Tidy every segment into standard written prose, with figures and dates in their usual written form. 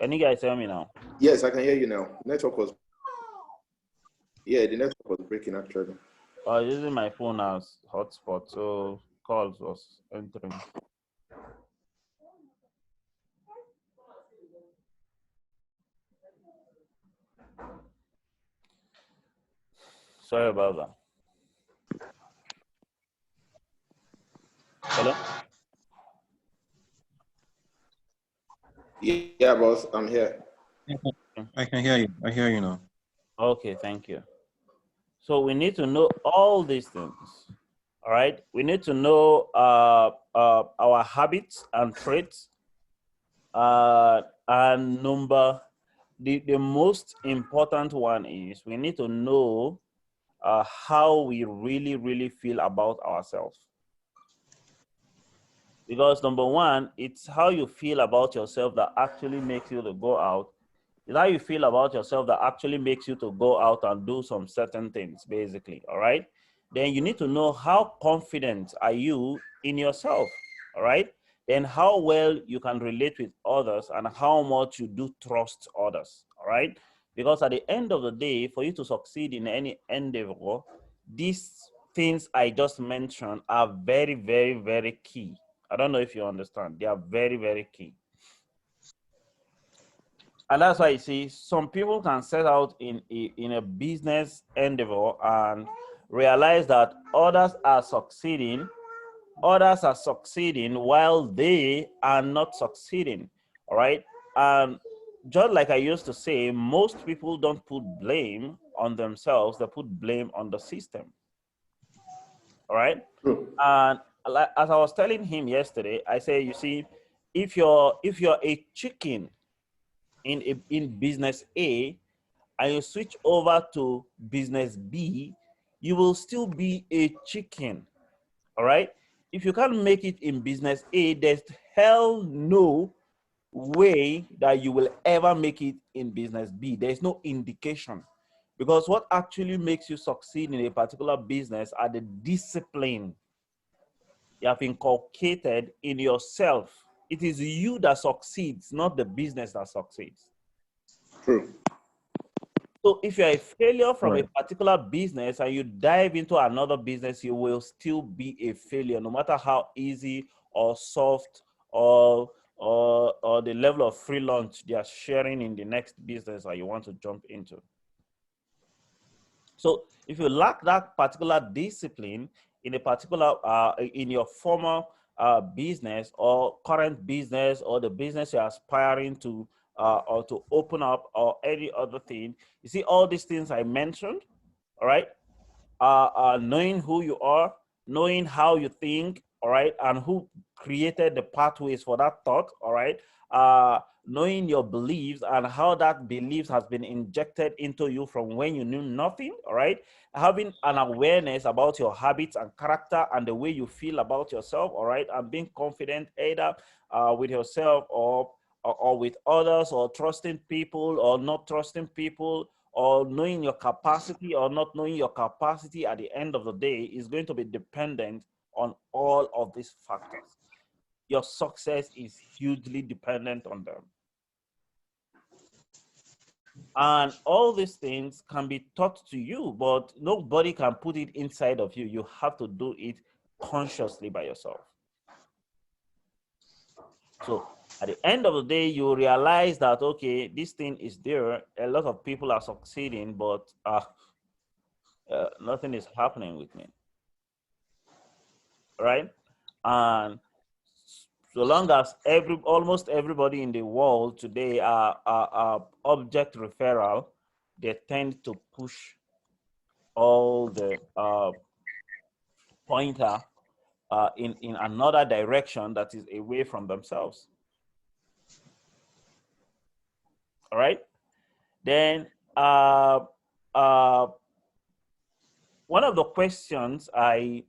Can you guys hear me now? Yes, I can hear you now. Network was, yeah, the network was breaking actually. I was using my phone as hotspot, so calls was entering. Sorry about that. Hello? Yeah, boss, I'm here. I can hear you. I hear you now. Okay, thank you. So we need to know all these things. All right. We need to know our habits and traits. And the most important one is we need to know how we really feel about ourselves. Because number one, it's how you feel about yourself that actually makes you to go out. It's how you feel about yourself that actually makes you to go out and do some certain things, basically. All right. Then you need to know how confident are you in yourself. All right. Then how well you can relate with others and how much you do trust others. All right. Because at the end of the day, for you to succeed in any endeavor, these things I just mentioned are very key. I don't know if you understand. They are very key. And that's why you see some people can set out in a business endeavor and realize that others are succeeding while they are not succeeding. All right. And just like I used to say, most people don't put blame on themselves, they put blame on the system. All right. And as I was telling him yesterday, I say, you see, if you're a chicken in business A and you switch over to business B, you will still be a chicken. All right. If you can't make it in business A, there's hell no way that you will ever make it in business B. There's no indication. Because what actually makes you succeed in a particular business are the discipline you have inculcated in yourself. It is you that succeeds, not the business that succeeds. True. So if you're a failure from a particular business and you dive into another business, you will still be a failure, no matter how easy or soft or the level of free lunch they are sharing in the next business that you want to jump into. So if you lack that particular discipline in a particular, in your former business or current business or the business you're aspiring to or to open up or any other thing, you see all these things I mentioned, all right? Knowing who you are, knowing how you think, all right, and who created the pathways for that thought, all right? Knowing your beliefs and how that beliefs has been injected into you from when you knew nothing, all right? Having an awareness about your habits and character and the way you feel about yourself, all right? And being confident either with yourself or with others, or trusting people or not trusting people, or knowing your capacity or not knowing your capacity at the end of the day is going to be dependent on all of these factors. Your success is hugely dependent on them. And all these things can be taught to you, but nobody can put it inside of you. You have to do it consciously by yourself. So at the end of the day, you realize that, okay, this thing is there. A lot of people are succeeding, but nothing is happening with me. Right? And so long as almost everybody in the world today are object referral, they tend to push all the pointer in another direction that is away from themselves. All right. Then one of the questions I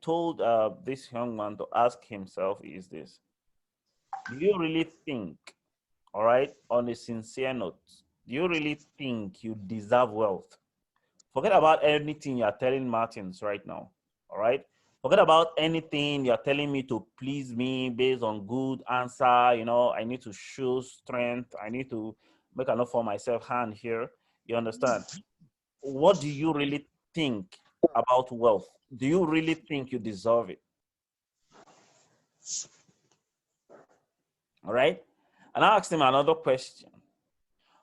told this young man to ask himself is this: do you really think, all right, on a sincere note, do you really think you deserve wealth? Forget about anything you're telling Martins right now, all right? Forget about anything you're telling me to please me based on good answer. You know, I need to show strength. I need to make enough for myself hand here. You understand? What do you really think about wealth? Do you really think you deserve it? All right. And I asked him another question.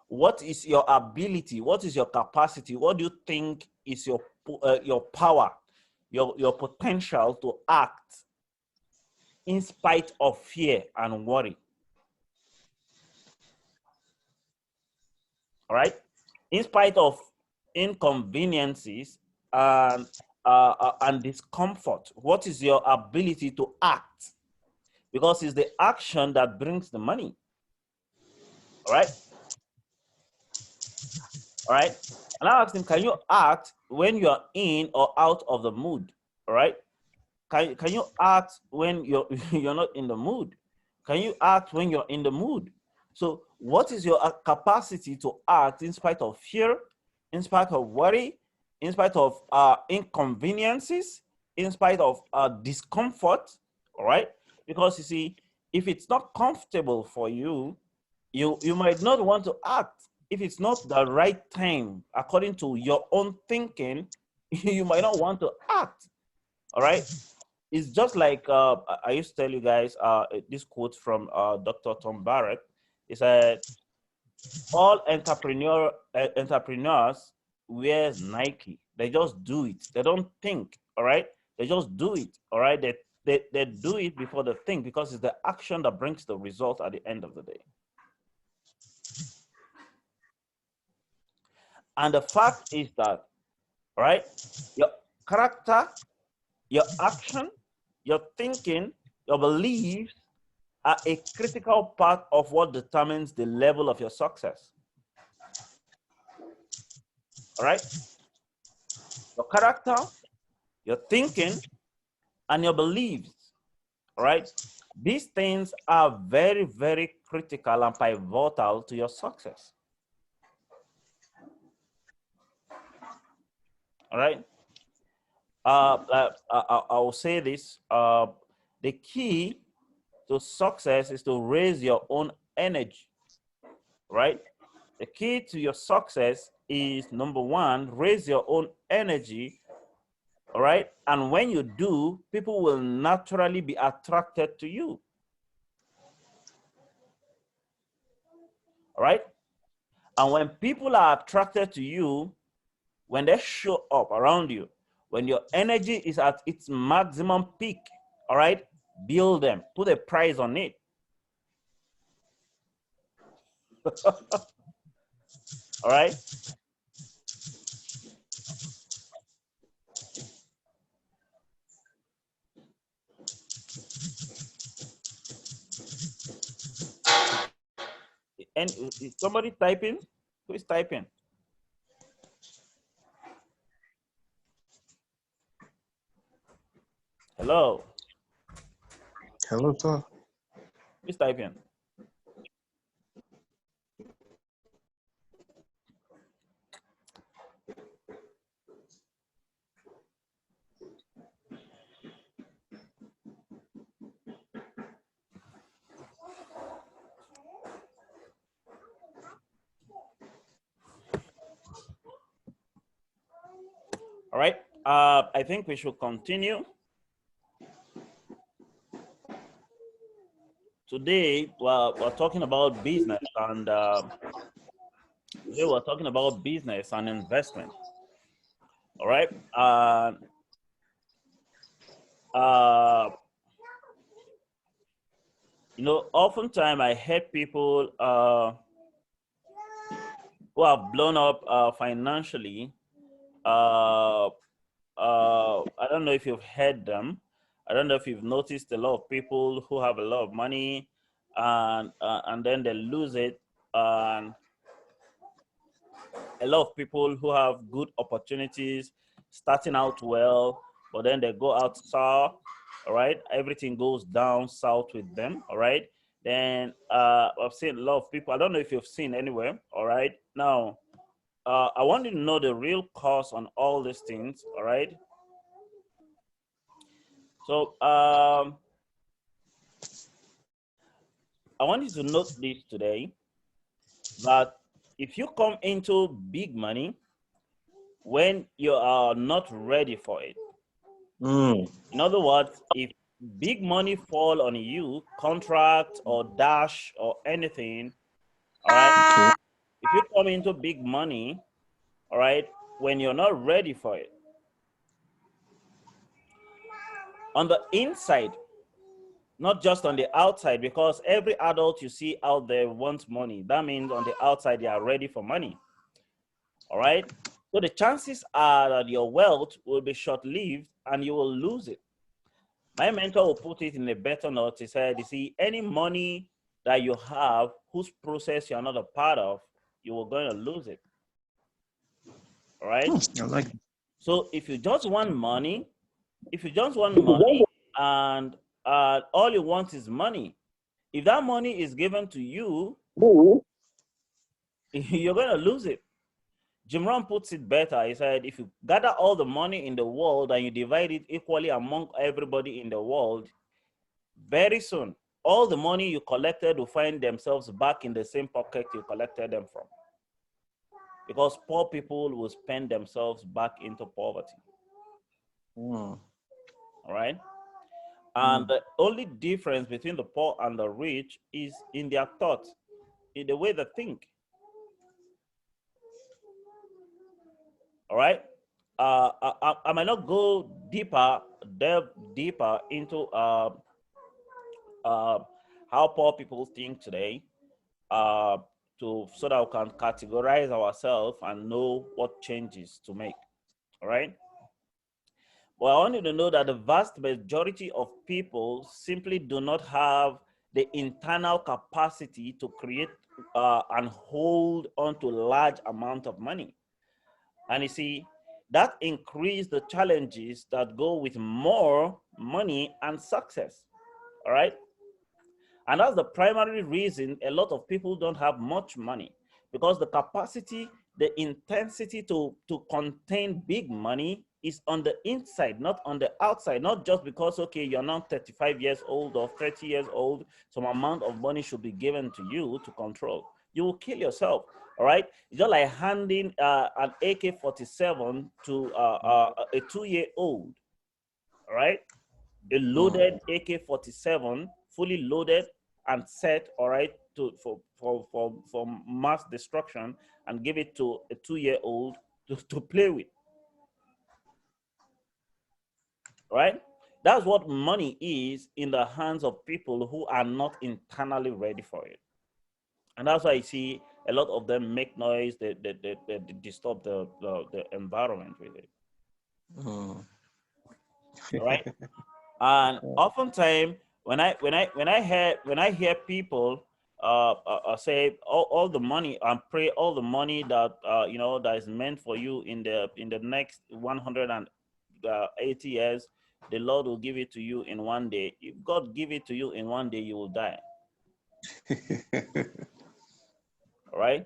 What is your ability? What is your capacity? What do you think is your power, your potential to act in spite of fear and worry? All right. In spite of inconveniences and discomfort, what is your ability to act? Because it's the action that brings the money. All right. All right. And I asked him, can you act when you're in or out of the mood? All right. Can you act when you're you're not in the mood? Can you act when you're in the mood? So what is your capacity to act in spite of fear, in spite of worry, in spite of inconveniences, in spite of discomfort? All right. Because you see, if it's not comfortable for you, you might not want to act. If it's not the right time, according to your own thinking, you might not want to act. All right. It's just like I used to tell you guys this quote from Dr. Tom Barrett. He said, all entrepreneurs wears Nike. They just do it. They don't think. All right. They just do it. All right. They do it before they think, because it's the action that brings the result at the end of the day. And the fact is that, all right, your character, your action, your thinking, your beliefs are a critical part of what determines the level of your success. All right? Your character, your thinking, and your beliefs. All right? These things are very, very critical and pivotal to your success. All right? I will say this. The key to success is to raise your own energy, right? The key to your success is, number one, raise your own energy, all right? And when you do, people will naturally be attracted to you, all right? And when people are attracted to you, when they show up around you, when your energy is at its maximum peak, all right, build them, put a price on it. All right. And is somebody typing? Who is typing? Hello. Hello, sir. Who's typing? All right. I think we should continue. Today, we're talking about business, and today we're talking about business and investment. All right. You know, oftentimes I heard people who have blown up financially. I don't know if you've heard them. I don't know if you've noticed a lot of people who have a lot of money and then they lose it, and a lot of people who have good opportunities starting out well, but then they go out sour. All right, everything goes down south with them. All right, then I've seen a lot of people. I don't know if you've seen anywhere. All right, now I want you to know the real cause on all these things. All right, So I want you to note this today, that if you come into big money when you are not ready for it, in other words, if big money fall on you, contract or dash or anything, all right, Okay. if you come into big money, all right, when you're not ready for it, on the inside, not just on the outside, because every adult you see out there wants money. That means on the outside, they are ready for money. All right. So the chances are that your wealth will be short-lived and you will lose it. My mentor will put it in a better note. He said, you see, any money that you have whose process you're not a part of, you are going to lose it. All right. I like it. So if you just want money, and all you want is money, if that money is given to you, you're going to lose it. Jim Rohn puts it better. He said, if you gather all the money in the world and you divide it equally among everybody in the world, very soon, all the money you collected will find themselves back in the same pocket you collected them from. Because poor people will spend themselves back into poverty. All right? And the only difference between the poor and the rich is in their thoughts, in the way they think. All right? I might not go delve deeper into how poor people think today, so that we can categorize ourselves and know what changes to make. All right. Well, I want you to know that the vast majority of people simply do not have the internal capacity to create and hold on to large amount of money. And you see, that increase the challenges that go with more money and success. All right. And that's the primary reason a lot of people don't have much money, because the capacity, the intensity to contain big money is on the inside, not on the outside. Not just because, okay, you're now 35 years old or 30 years old, some amount of money should be given to you to control. You will kill yourself, all right? It's just like handing an AK-47 to a 2-year-old, all right? A loaded AK-47, fully loaded and set, all right, for mass destruction, and give it to a 2-year-old to play with, right? That's what money is in the hands of people who are not internally ready for it. And that's why you see a lot of them make noise, they disturb the environment with it. All right. And oftentimes, when I hear people say all the money and pray all the money that that is meant for you in the next 180 years, the Lord will give it to you in one day. If God give it to you in one day, you will die. All right,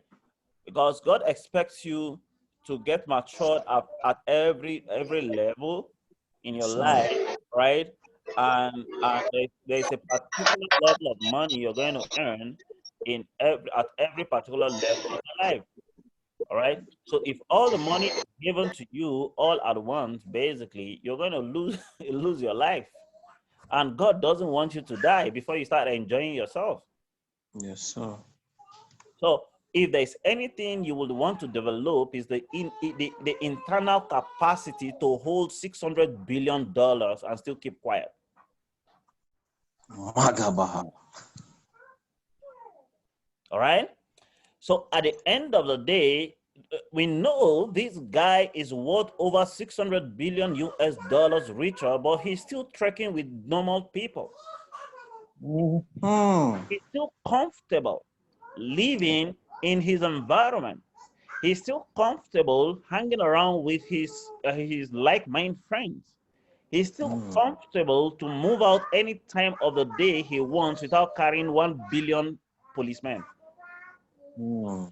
because God expects you to get matured at every level in your life, right? And there's a particular level of money you're going to earn at every particular level in your life. All right. So if all the money is given to you all at once, basically, you're going to lose your life. And God doesn't want you to die before you start enjoying yourself. Yes, sir. So if there's anything you would want to develop, is the internal capacity to hold $600 billion and still keep quiet. Magabaha. All right. So at the end of the day, we know this guy is worth over 600 billion US dollars richer, but he's still trekking with normal people. He's still comfortable living in his environment. He's still comfortable hanging around with his like-minded friends. He's still comfortable to move out any time of the day he wants without carrying 1 billion policemen. All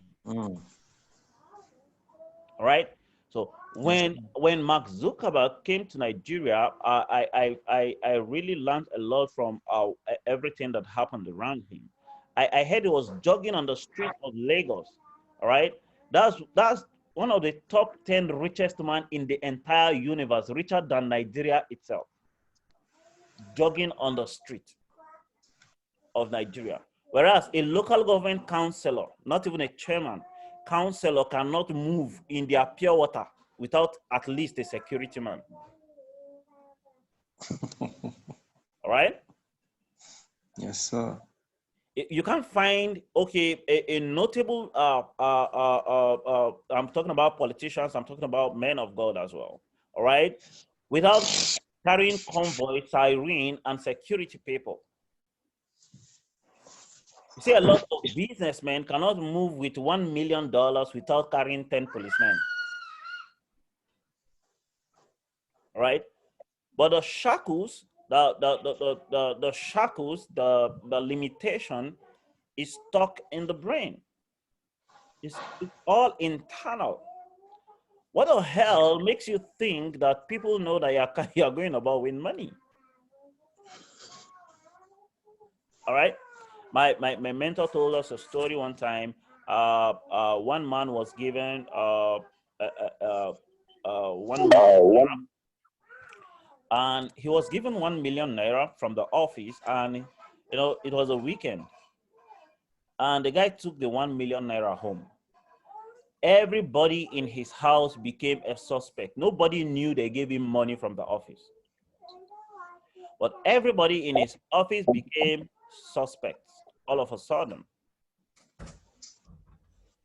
right. So Yes. When Mark Zuckerberg came to Nigeria, I really learned a lot from everything that happened around him. I heard he was jogging on the street of Lagos. All right, that's one of the top 10 richest man in the entire universe, richer than Nigeria itself, jogging on the street of Nigeria. Whereas a local government councillor, not even a chairman, councillor cannot move in their pure water without at least a security man. All right? Yes, sir. You can't find, okay, a notable, I'm talking about politicians, I'm talking about men of God as well. All right? Without carrying convoy, siren, and security people. You see, a lot of businessmen cannot move with $1 million without carrying 10 policemen. All right? But the shackles, the shackles, the limitation is stuck in the brain. It's all internal. What the hell makes you think that people know that you're going about win money? All right? My mentor told us a story one time. One man was given 1 million naira, and he was given 1 million naira from the office, and you know it was a weekend, and the guy took the 1 million naira home. Everybody in his house became a suspect. Nobody knew they gave him money from the office, but everybody in his office became suspects all of a sudden.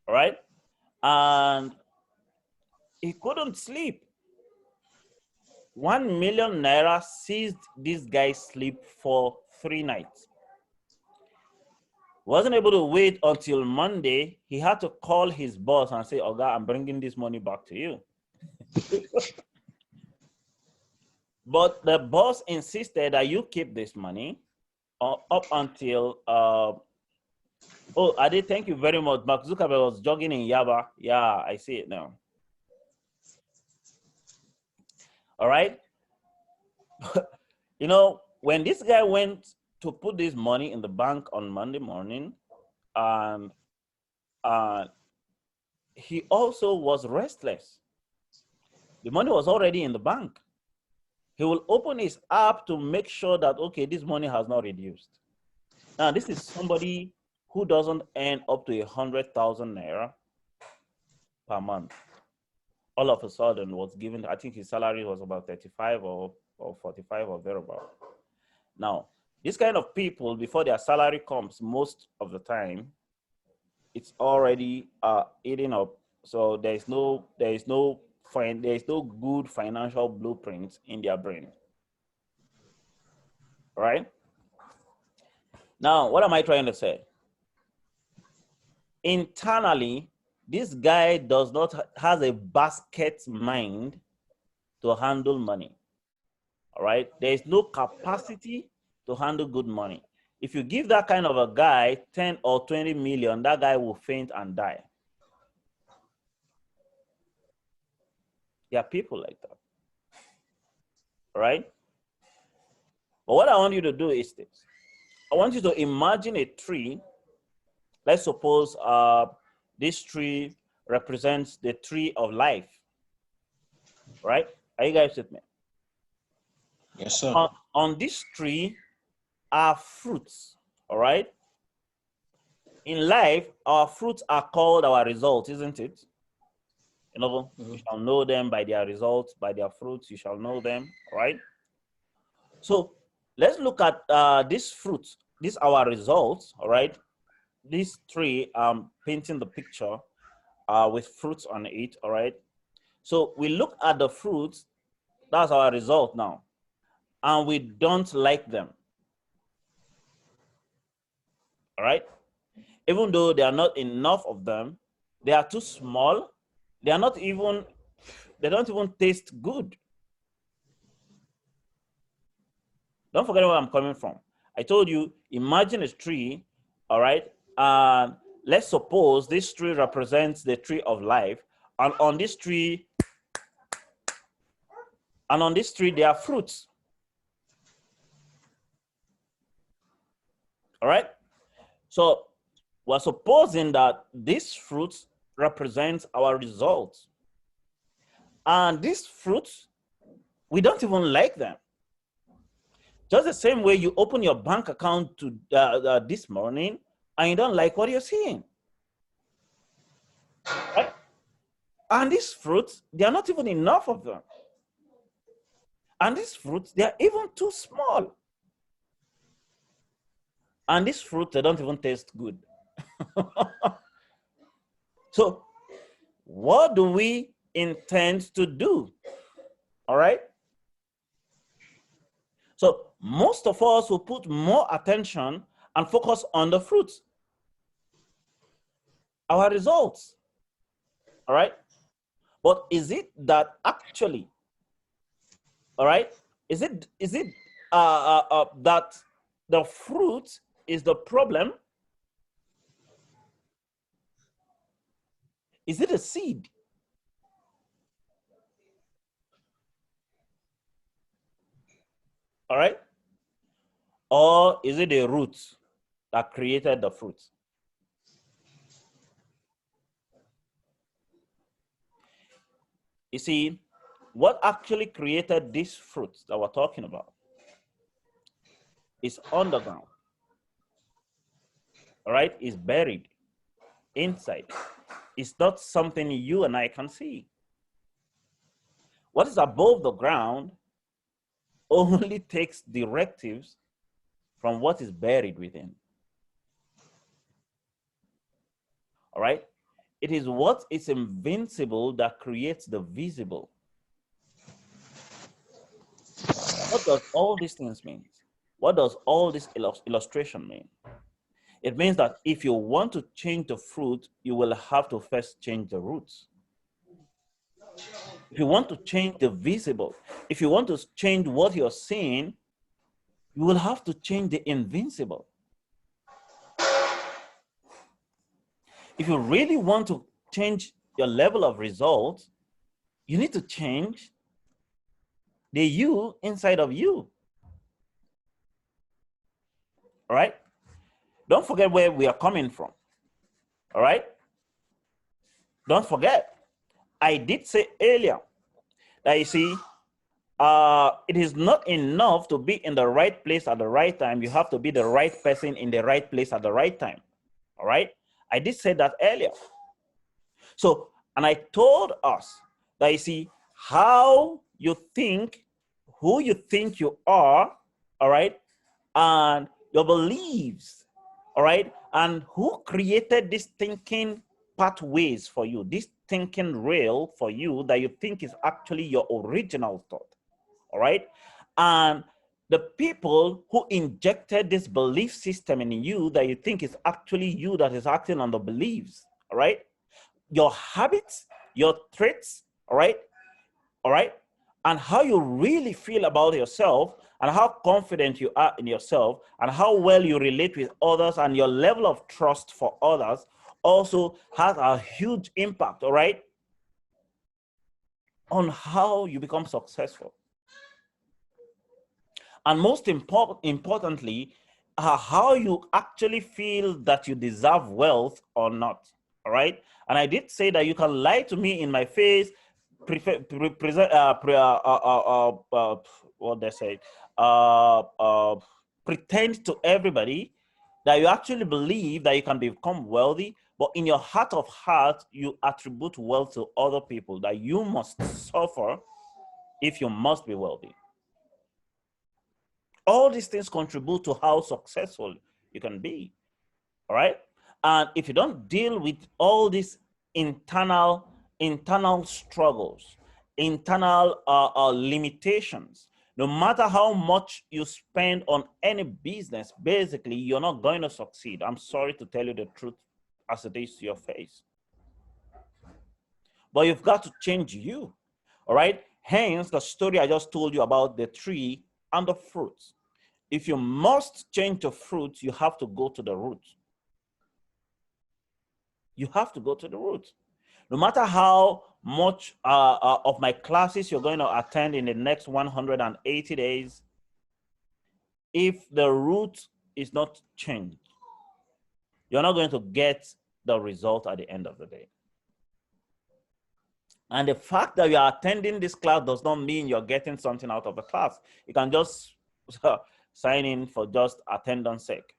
All right, and he couldn't sleep. 1 million naira seized this guy's sleep for 3 nights. Wasn't able to wait until Monday. He had to call his boss and say, "Oga, I'm bringing this money back to you." But the boss insisted that you keep this money up until, oh, Ade, thank you very much. Mark Zuckerberg was jogging in Yaba. Yeah, I see it now. All right. You know, when this guy went to put this money in the bank on Monday morning, and he also was restless. The money was already in the bank. He will open his app to make sure that, okay, this money has not reduced. Now, this is somebody who doesn't earn up to 100,000 naira per month. All of a sudden was given, I think his salary was about 35 or 45 or thereabout. Now, this kind of people, before their salary comes, most of the time, it's already eating up. So there is no good financial blueprint in their brain. Right? Now, what am I trying to say? Internally, this guy has a basket mind to handle money. All right? There is no capacity to handle good money. If you give that kind of a guy 10 or 20 million, that guy will faint and die. There are people like that. All right? But what I want you to do is this. I want you to imagine a tree. Let's suppose this tree represents the tree of life. Right? Are you guys with me? Yes, sir. On this tree are fruits. All right? In life, our fruits are called our results, isn't it? You know, you shall know them by their results, by their fruits, you shall know them, right? So let's look at these fruits. These are our results, all right? This tree, painting the picture with fruits on it, all right? So we look at the fruits, that's our result now, and we don't like them, all right? Even though there are not enough of them, they are too small, they don't even taste good. Don't forget where I'm coming from. I told you, imagine a tree, all right? Let's suppose this tree represents the tree of life. And on this tree, And on this tree, there are fruits. All right? So we're supposing that these fruits represent our results. And these fruits, we don't even like them. Just the same way you open your bank account to this morning and you don't like what you're seeing. Right? And these fruits, they are not even enough of them. And these fruits, they are even too small. And these fruits, they don't even taste good. So what do we intend to do? All right? So most of us will put more attention and focus on the fruits, our results. All right? But is it that actually, all right, is it that the fruit is the problem? Is it a seed? All right? Or is it the root that created the fruit? You see, what actually created this fruit that we're talking about is underground. All right? It's buried inside. It's not something you and I can see. What is above the ground only takes directives from what is buried within. All right? It is what is invincible that creates the visible. What does all these things mean? What does all this illustration mean? It means that if you want to change the fruit, you will have to first change the roots. If you want to change the visible, if you want to change what you're seeing, you will have to change the invincible. If you really want to change your level of results, you need to change the you inside of you. All right? Don't forget where we are coming from. All right? Don't forget. I did say earlier that you see, it is not enough to be in the right place at the right time. You have to be the right person in the right place at the right time. All right? I did say that earlier. So, and I told us that you see, how you think, who you think you are, all right, and your beliefs, all right, and who created these thinking pathways for you, this thinking rail for you that you think is actually your original thought, all right, and the people who injected this belief system in you that you think is actually you that is acting on the beliefs, all right, your habits, your traits, all right, and how you really feel about yourself and how confident you are in yourself and how well you relate with others and your level of trust for others also has a huge impact, all right, on how you become successful. And most importantly, how you actually feel that you deserve wealth or not, all right? And I did say that you can lie to me in my face, what they say, pretend to everybody that you actually believe that you can become wealthy, but in your heart of hearts, you attribute wealth to other people, that you must suffer if you must be wealthy. All these things contribute to how successful you can be, all right? And if you don't deal with all these internal struggles, internal limitations, no matter how much you spend on any business, basically, you're not going to succeed. I'm sorry to tell you the truth as it is to your face. But you've got to change you, all right? Hence, the story I just told you about the tree and the fruits. If you must change the fruit, you have to go to the root. You have to go to the root. No matter how much of my classes you're going to attend in the next 180 days, if the route is not changed, you're not going to get the result at the end of the day. And the fact that you are attending this class does not mean you're getting something out of the class. You can just sign in for just attendance sake.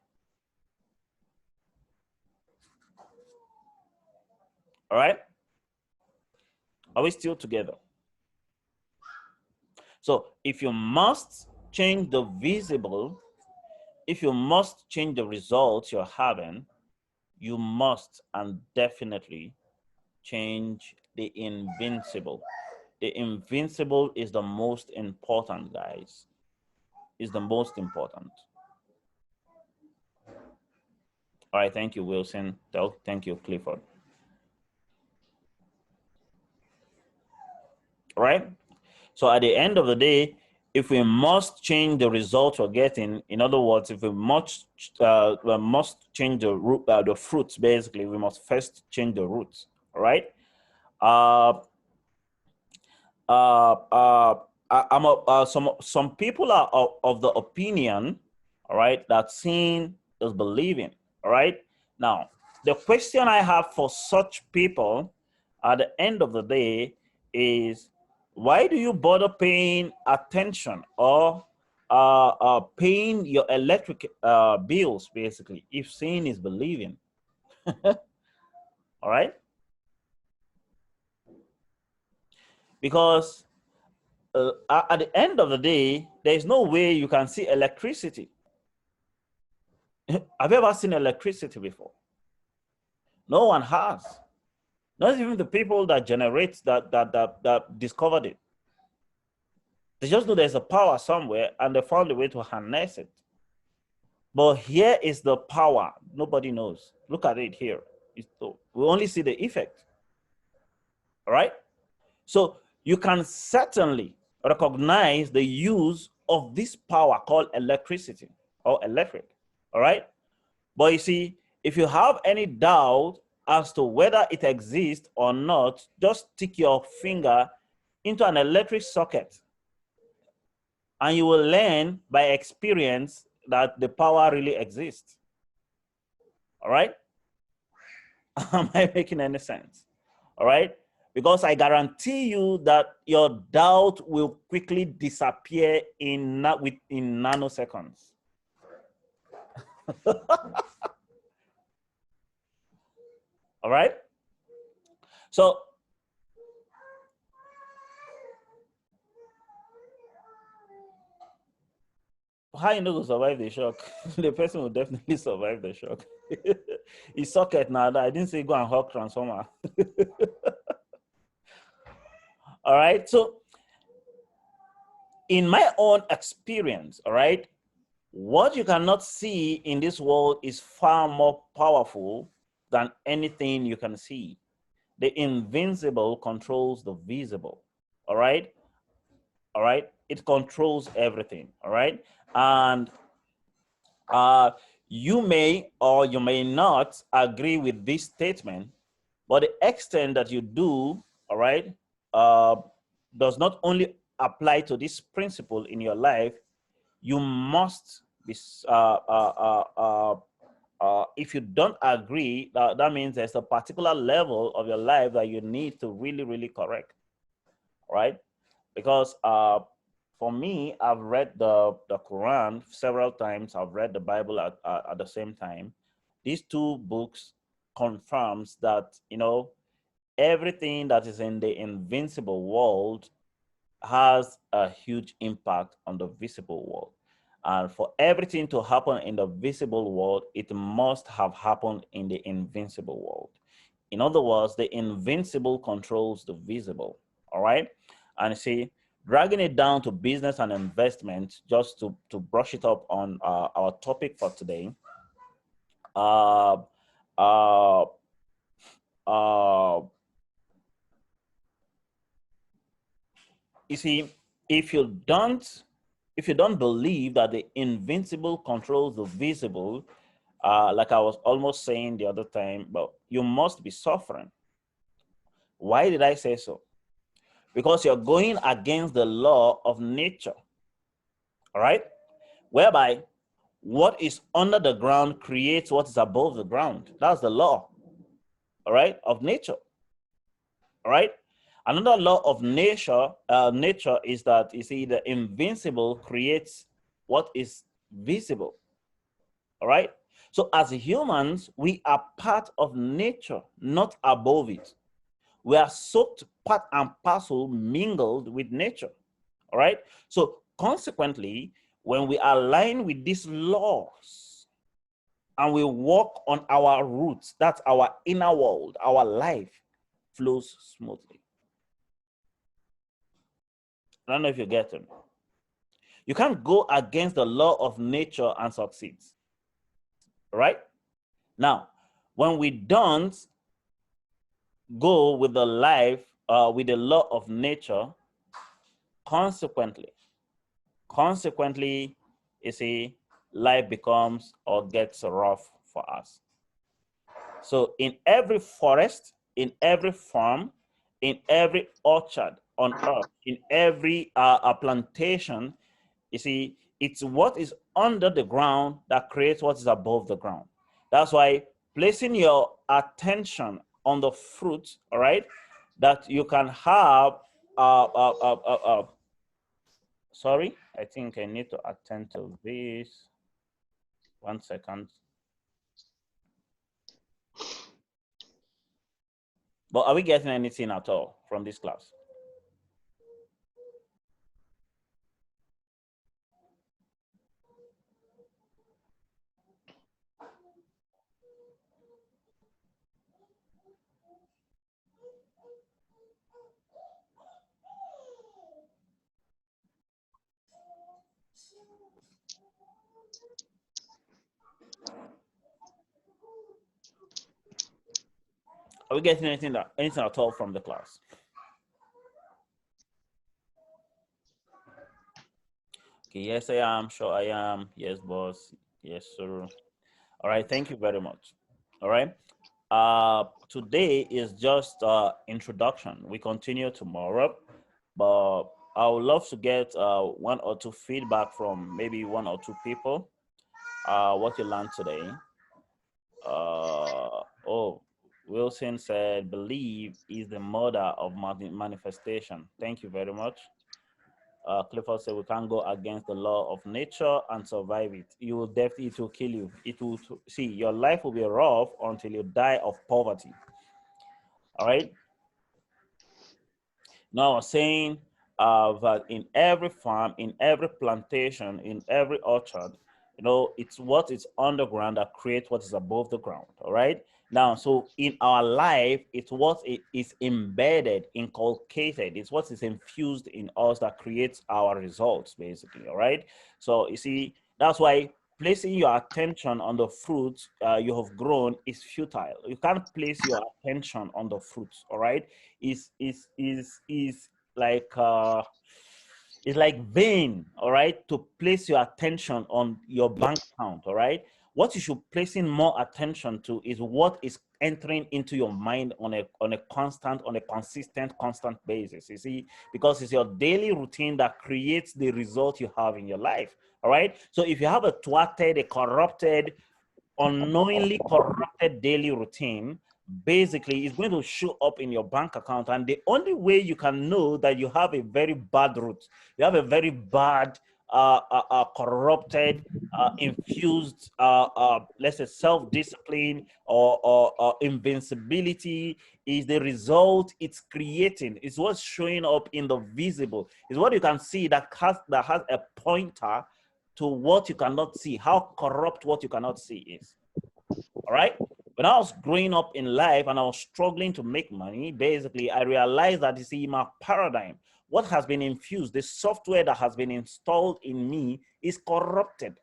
All right? Are we still together? So if you must change the visible, if you must change the results you're having, you must and definitely change the invincible. The invincible is the most important, guys. Is the most important. All right, thank you, Wilson. Thank you, Clifford. All right. So at the end of the day, if we must change the result we're getting, in other words, if we must change the root, the fruits, basically, we must first change the roots. All right. Some people are of the opinion, all right, that seeing is believing. All right. Now, the question I have for such people at the end of the day is, why do you bother paying attention or paying your electric bills, basically, if seeing is believing? All right. Because at the end of the day, there's no way you can see electricity. Have you ever seen electricity before? No one has. Not even the people that generate that discovered it. They just know there's a power somewhere and they found a way to harness it. But here is the power. Nobody knows. Look at it here. We only see the effect. All right? So you can certainly recognize the use of this power called electricity or electric. All right? But you see, if you have any doubt as to whether it exists or not, just stick your finger into an electric socket and you will learn by experience that the power really exists. All right? Am I making any sense? All right? Because I guarantee you that your doubt will quickly disappear in nanoseconds. All right? So, how you know to survive the shock? The person will definitely survive the shock. It's socket now. I didn't say go and hawk transformer. All right. So, in my own experience, all right, what you cannot see in this world is far more powerful than anything you can see. The invincible controls the visible. All right. All right. It controls everything. All right. And you may or you may not agree with this statement, but the extent that you do, all right, does not only apply to this principle in your life. You must be, if you don't agree, that means there's a particular level of your life that you need to really, really correct, right? Because for me, I've read the Quran several times. I've read the Bible at the same time. These two books confirms that, you know, everything that is in the invincible world has a huge impact on the visible world. And for everything to happen in the visible world, it must have happened in the invincible world. In other words, the invincible controls the visible, all right? And see, dragging it down to business and investment, just to brush it up on our topic for today, you see, if you don't believe that the invincible controls the visible, like I was almost saying the other time, but you must be suffering. Why did I say so? Because you're going against the law of nature, all right? Whereby what is under the ground creates what is above the ground. That's the law, all right, of nature, all right? Another law of nature is that, you see, the invincible creates what is visible, all right? So as humans, we are part of nature, not above it. We are soaked part and parcel, mingled with nature, all right? So consequently, when we align with these laws and we walk on our roots, that's our inner world, our life flows smoothly. I don't know if you get them. You can't go against the law of nature and succeed, right? Now, when we don't go with the life, with the law of nature, consequently, you see, life becomes or gets rough for us. So in every forest, in every farm, in every orchard on earth, in every plantation, you see, it's what is under the ground that creates what is above the ground. That's why placing your attention on the fruit, all right, that you can have, sorry, I think I need to attend to this. 1 second. But are we getting anything at all from this class? Are we getting anything at all from the class? Okay, yes, I am. Sure, I am. Yes, boss. Yes, sir. All right, thank you very much. All right. Today is just introduction. We continue tomorrow, but I would love to get 1 or 2 feedback from maybe 1 or 2 people. What you learned today. Oh, Wilson said, believe is the mother of manifestation. Thank you very much. Clifford said, we can't go against the law of nature and survive it. You will definitely, it will kill you. It will, see, your life will be rough until you die of poverty. All right. Now I was saying that in every farm, in every plantation, in every orchard, you know, it's what is underground that creates what is above the ground. All right. Now, so in our life, it's what it is embedded, inculcated. It's what is infused in us that creates our results, basically. All right. So you see, that's why placing your attention on the fruits you have grown is futile. You can't place your attention on the fruits. All right. Is like it's like vain, all right, to place your attention on your bank account, all right. What you should placing more attention to is what is entering into your mind on a consistent basis, you see, because it's your daily routine that creates the result you have in your life, all right. So if you have a corrupted, unknowingly corrupted daily routine, basically it's going to show up in your bank account. And the only way you can know that you have a very bad root, you have a very bad corrupted, infused, let's say self-discipline or invincibility, is the result it's creating. It's what's showing up in the visible. It's what you can see that has a pointer to what you cannot see, how corrupt what you cannot see is. All right. When I was growing up in life and I was struggling to make money, basically, I realized that, you see, my paradigm, what has been infused, the software that has been installed in me is corrupted.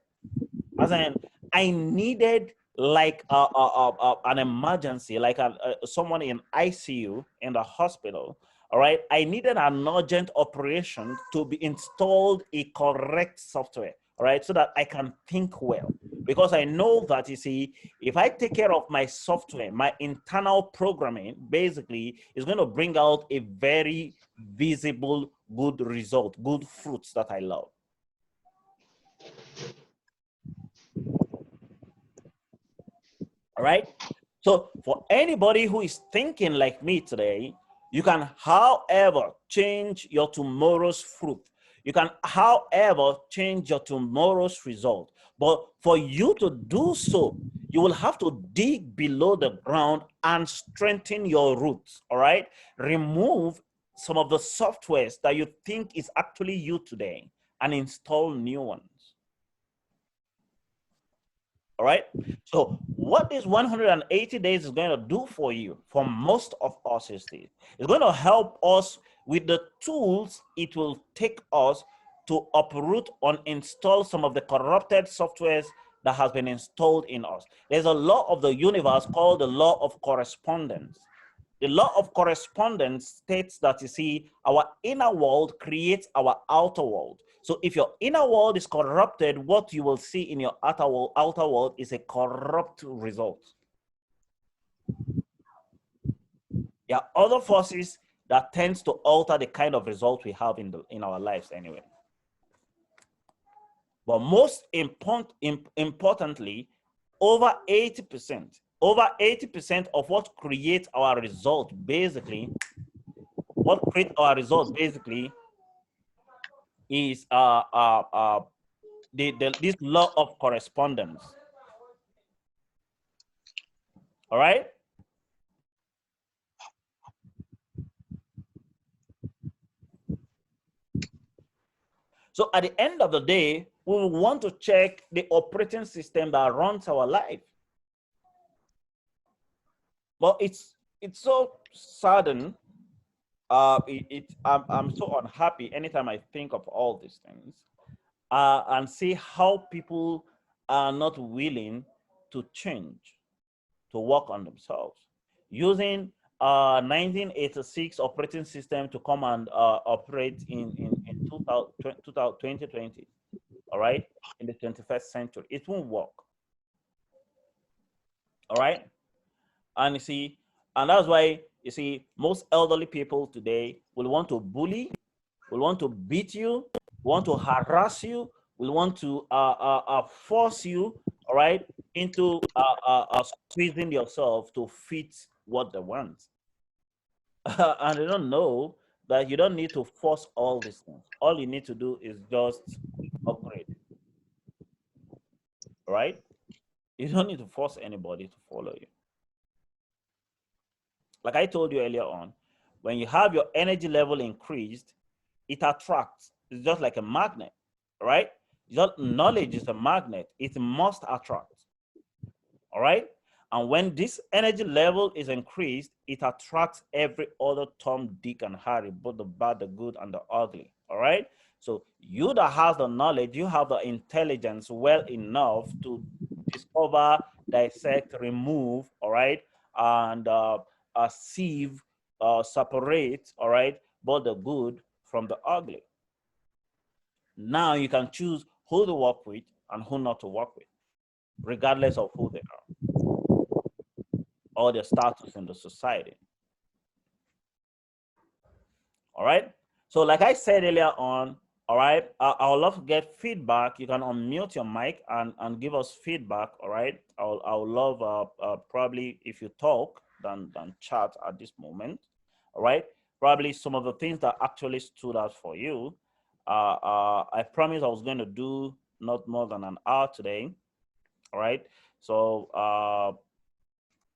As in, I needed like an emergency, like someone in ICU in the hospital. All right. I needed an urgent operation to be installed a correct software. All right. So that I can think well. because I know that, you see, if I take care of my software, my internal programming, basically, is going to bring out a very visible, good result, good fruits that I love. All right. So for anybody who is thinking like me today, you can, however, change your tomorrow's fruit. You can, however, change your tomorrow's result. But for you to do so, you will have to dig below the ground and strengthen your roots. All right. Remove some of the softwares that you think is actually you today and install new ones. All right. So what this 180 days is going to do for you, for most of us, is this. It's going to help us with the tools it will take us to uproot or install some of the corrupted softwares that has been installed in us. There's a law of the universe called the law of correspondence. The law of correspondence states that, you see, our inner world creates our outer world. So if your inner world is corrupted, what you will see in your outer world is a corrupt result. There are other forces that tends to alter the kind of result we have in our lives anyway. But most importantly, over 80% of what creates our result, basically, is this law of correspondence. All right. So at the end of the day, we will want to check the operating system that runs our life. But it's so saddened. I'm so unhappy anytime I think of all these things and see how people are not willing to change, to work on themselves, using 1986 operating system to come and operate in 2020, all right, in the 21st century. It won't work. All right. And you see, and that's why, you see, most elderly people today will want to bully, will want to beat you, want to harass you, will want to force you, all right, into squeezing yourself to fit what they want. And they don't know that you don't need to force all these things. All you need to do is just upgrade, all right? You don't need to force anybody to follow you. Like I told you earlier on, when you have your energy level increased, it attracts. It's just like a magnet, right? Just knowledge is a magnet. It must attract, all right? And when this energy level is increased, it attracts every other Tom, Dick, and Harry, both the bad, the good, and the ugly, all right? So you that has the knowledge, you have the intelligence well enough to discover, dissect, remove, all right? And sieve, separate, all right, both the good from the ugly. Now you can choose who to work with and who not to work with, regardless of who they are or their status in the society. All right. So like I said earlier on, all right, I would love to get feedback. You can unmute your mic and give us feedback. All right. I would love probably if you talk than chat at this moment. All right. Probably some of the things that actually stood out for you. I promised I was going to do not more than an hour today. All right. So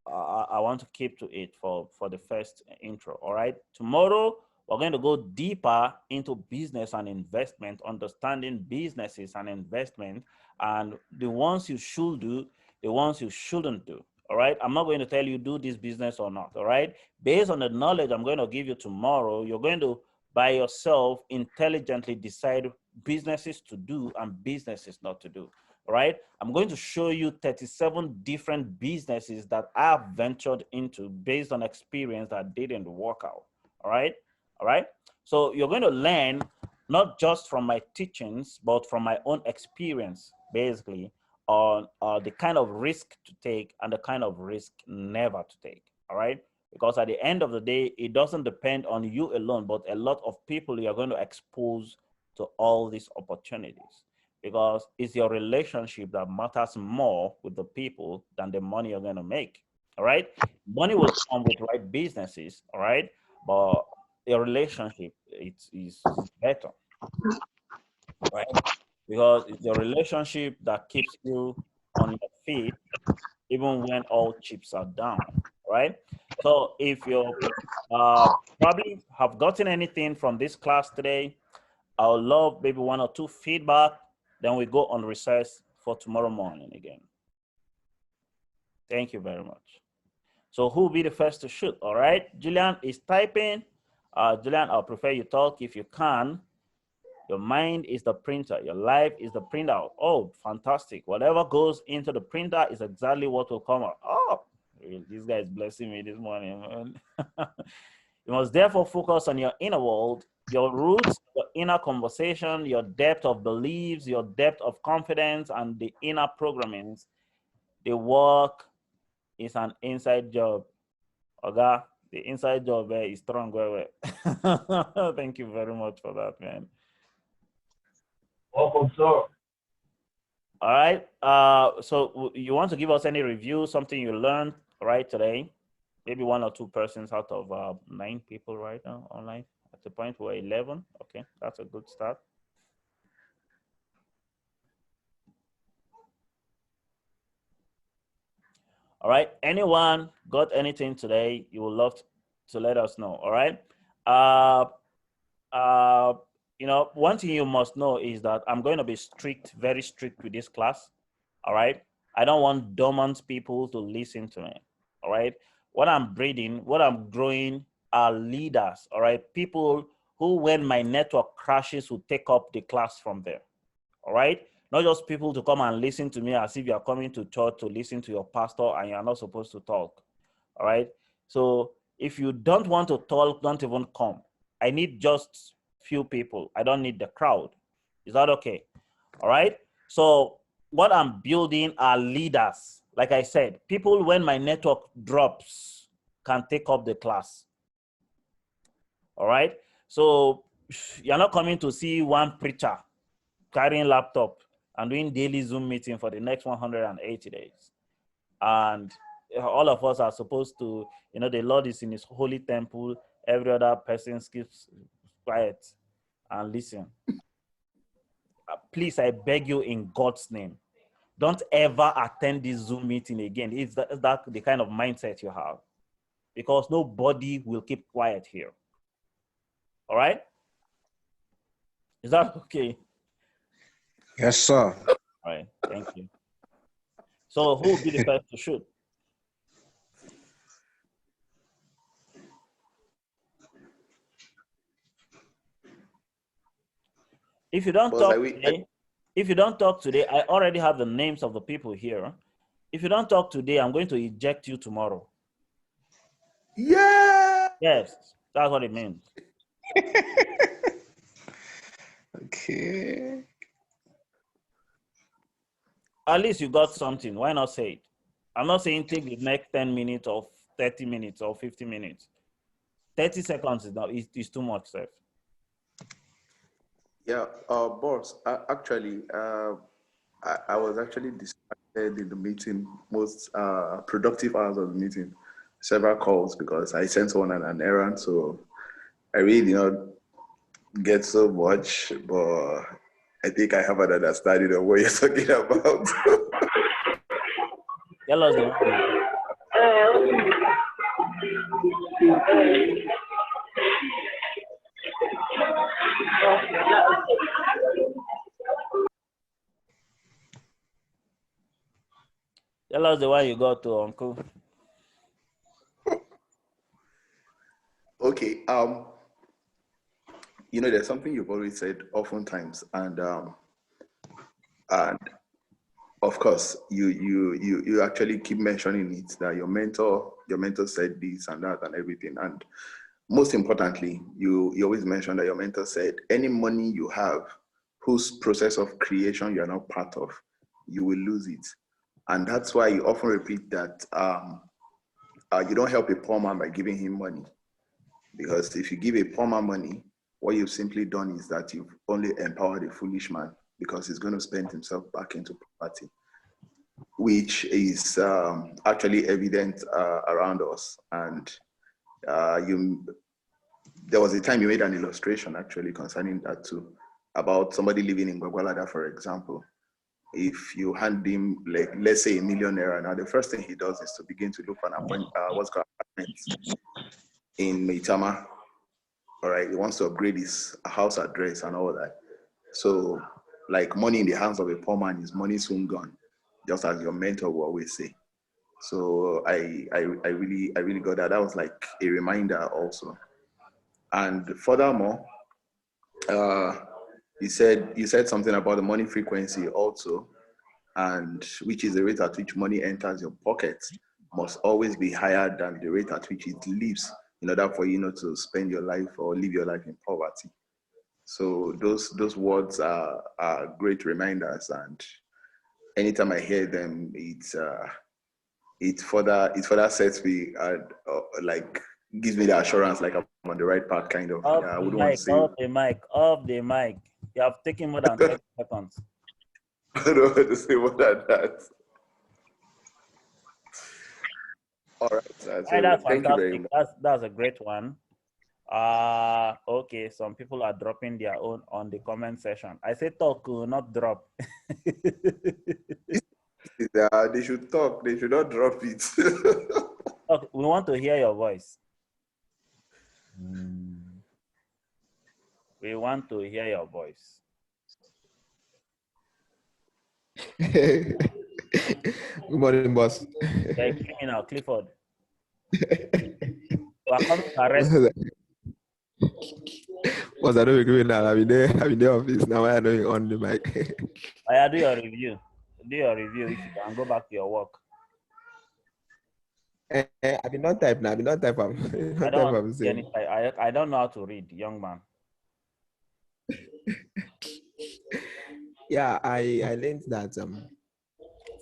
I want to keep to it for the first intro. All right. Tomorrow, we're going to go deeper into business and investment, understanding businesses and investment, and the ones you should do, the ones you shouldn't do. All right. I'm not going to tell you do this business or not. All right. Based on the knowledge I'm going to give you tomorrow, you're going to by yourself intelligently decide businesses to do and businesses not to do. All right. I'm going to show you 37 different businesses that I've ventured into based on experience that didn't work out. All right. All right. So you're going to learn not just from my teachings, but from my own experience, basically, on the kind of risk to take and the kind of risk never to take. All right. Because at the end of the day, it doesn't depend on you alone, but a lot of people you're going to expose to all these opportunities, because it's your relationship that matters more with the people than the money you're going to make. All right. Money will come with right businesses. All right. But your relationship is better. Right. Because it's your relationship that keeps you on your feet even when all chips are down, right? So if you probably have gotten anything from this class today, I would love maybe 1 or 2 feedback. Then we go on recess for tomorrow morning again. Thank you very much. So who will be the first to shoot? All right, Julian is typing. Julian, I'll prefer you talk if you can. Your mind is the printer. Your life is the printout. Oh, fantastic. Whatever goes into the printer is exactly what will come out. Oh, this guy is blessing me this morning. You must therefore focus on your inner world, your roots, your inner conversation, your depth of beliefs, your depth of confidence, and the inner programmings. The work is an inside job. Okay? The inside job is strong. Thank you very much for that, man. Welcome, sir. All right. So you want to give us any review, something you learned right today? Maybe 1 or 2 persons out of 9 people right now online. At the point we're 11. Okay, that's a good start. All right. Anyone got anything today you would love to let us know? All right. You know, one thing you must know is that I'm going to be strict, very strict with this class. All right. I don't want dormant people to listen to me. All right. What I'm breeding, what I'm growing are leaders. All right. People who, when my network crashes, will take up the class from there. All right. Not just people to come and listen to me as if you're coming to church to listen to your pastor and you're not supposed to talk. All right. So if you don't want to talk, don't even come. I need just few people. I don't need the crowd. Is that okay? All right. So what I'm building are leaders. Like I said, people when my network drops can take up the class. All right. So you're not coming to see one preacher carrying laptop and doing daily Zoom meeting for the next 180 days. And all of us are supposed to, you know, the Lord is in his holy temple. Every other person keeps quiet and listen. Please, I beg you in God's name, don't ever attend this Zoom meeting again. Is that the kind of mindset you have? Because nobody will keep quiet here. All right? Is that okay? Yes, sir. All right, thank you. So who will be the first to shoot? If you don't talk today, if you don't talk today, I already have the names of the people here. If you don't talk today, I'm going to eject you tomorrow. Yeah. Yes, that's what it means. Okay. At least you got something. Why not say it? I'm not saying take the next 10 minutes or 30 minutes or 50 minutes. 30 seconds is not, it's too much, sir. Yeah, boss. Actually, I was actually distracted in the meeting, most productive hours of the meeting, several calls because I sent someone on an errand. So I really did not get so much, but I think I have an understanding of what you're talking about. Tell us the one. Tell us the one you got to, Uncle. Okay. You know, there's something you've always said oftentimes, and of course, you actually keep mentioning it that your mentor said this and that and everything, and most importantly, you always mention that your mentor said any money you have whose process of creation you are not part of, you will lose it. And that's why you often repeat that you don't help a poor man by giving him money. Because if you give a poor man money, what you've simply done is that you've only empowered a foolish man because he's going to spend himself back into poverty, which is actually evident around us. And there was a time you made an illustration actually concerning that too, about somebody living in Gwagwalada, for example. If you hand him, like, let's say, £1 million, now the first thing he does is to begin to look for an appointment, what's called apartments in Maitama. All right, he wants to upgrade his house address and all that. So, like, money in the hands of a poor man is money soon gone, just as your mentor will always say. So I really got that. That was like a reminder also. And furthermore, you said something about the money frequency also, and which is the rate at which money enters your pocket must always be higher than the rate at which it leaves, in order for you not to spend your life or live your life in poverty. So those words are great reminders, and anytime I hear them, it further sets me like gives me the assurance like I'm on the right path, kind of. Off Yeah, I the wouldn't want mic, to say off the mic, off the mic. You have taken more than 30 seconds. I don't know what to say more than that. All right, sir. Right, So that's thank you very fantastic. much. That's a great one. Okay, some people are dropping their own on the comment section. I say talk, not drop. They should talk. They should not drop it. Look, we want to hear your voice. We want to hear your voice. Good morning, boss. You're a criminal, Clifford. We are coming to arrest you. Boss, I don't agree with that. I've been there office. Now I know you're on the mic. I do your review. Do your review if you can go back to your work. I've been not type now. I've been not type. I don't want to see any, I don't know how to read, young man. Yeah, I learned that